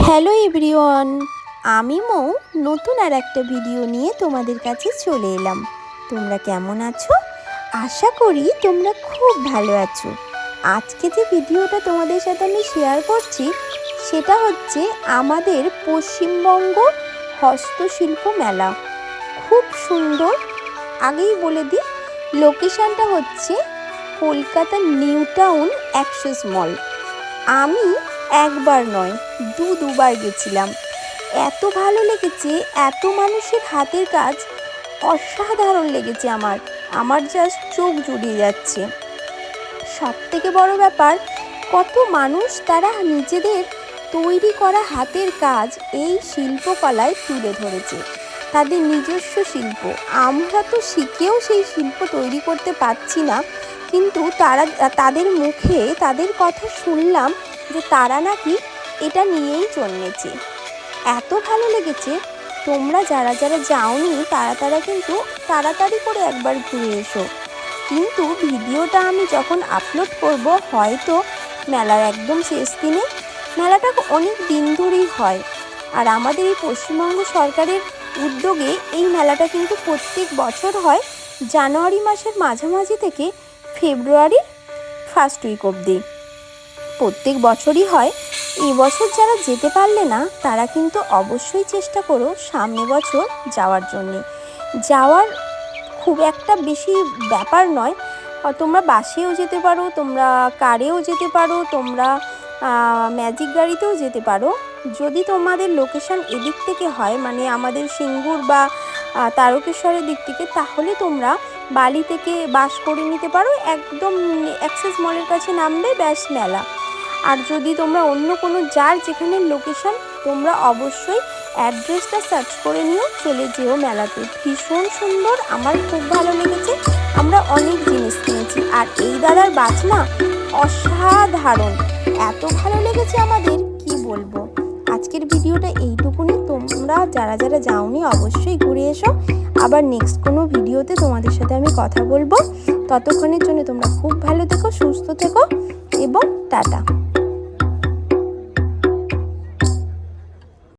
Hello everyone, আমি মৌ নতুন আর একটা ভিডিও নিয়ে তোমাদের কাছে চলে এলাম। তোমরা কেমন আছো? আশা করি তোমরা খুব ভালো আছো। আজকে যে ভিডিওটা তোমাদের সাথে আমি শেয়ার করছি সেটা হচ্ছে আমাদের পশ্চিমবঙ্গ হস্তশিল্প মেলা। খুব সুন্দর। আগেই বলে দিই, লোকেশানটা হচ্ছে কলকাতা নিউ টাউন অ্যাক্সেস মল। আমি একবার নয় দুবার গেছিলাম। এত ভালো লেগেছে, এত মানুষের হাতের কাজ অসাধারণ লেগেছে। আমার জাস্ট চোখ জুড়িয়ে যাচ্ছে। সব থেকে বড় ব্যাপার, কত মানুষ তারা নিজেদের তৈরি করা হাতের কাজ এই শিল্পকলায় তুলে ধরেছে, তাদের নিজস্ব শিল্প। আমরা তো শিখেও সেই শিল্প তৈরি করতে পারছি না, কিন্তু তাদের মুখে তাদের কথা শুনলাম যে তারা নাকি এটা নিয়েই জন্মেছে। এত ভালো লেগেছে। তোমরা যারা যাওনি তারা কিন্তু তাড়াতাড়ি করে একবার ঘুরে এসো। কিন্তু ভিডিওটা আমি যখন আপলোড করব হয়তো মেলার একদম শেষ দিনে। মেলাটা অনেক দিন ধরেই হয়, আর আমাদের এই পশ্চিমবঙ্গ সরকারের উদ্যোগে এই মেলাটা কিন্তু প্রত্যেক বছর হয় জানুয়ারি মাসের মাঝামাঝি থেকে ফেব্রুয়ারির ফার্স্ট উইক অবধি। প্রত্যেক বছরই হয়। এই বছর যারা যেতে পারলে না তারা কিন্তু অবশ্যই চেষ্টা করো সামনে বছর যাওয়ার জন্যে। যাওয়ার খুব একটা বেশি ব্যাপার নয়। তোমরা বাসেও যেতে পারো, তোমরা কারেও যেতে পারো, তোমরা ম্যাজিক গাড়িতেও যেতে পারো। যদি তোমাদের লোকেশান এদিক থেকে হয়, মানে আমাদের সিঙ্গুর বা তারকেশ্বরের দিক থেকে, তাহলে তোমরা বালি থেকে বাস করে নিতে পারো। একদম অ্যাক্সেস মলের কাছে নামবে, ব্যাস মেলা। আর যদি তোমরা অন্য কোনো যার যেখানে লোকেশান, তোমরা অবশ্যই অ্যাড্রেসটা সার্চ করে নিও, চলে যেও মেলাতে। ভীষণ সুন্দর, আমার খুব ভালো লেগেছে। আমরা অনেক জিনিস কিনেছি, আর এই দাদার বাজনা অসাধারণ। এত ভালো লেগেছে আমাদের, কি বলবো। আজকের ভিডিওটা এইটুকুনি। তোমরা যারা যাওনি অবশ্যই ঘুরে এসো। আবার নেক্সট কোনো ভিডিওতে তোমাদের সাথে আমি কথা বলবো। ততক্ষণের জন্য তোমরা খুব ভালো থেকো, সুস্থ থেকো এবং টাটা।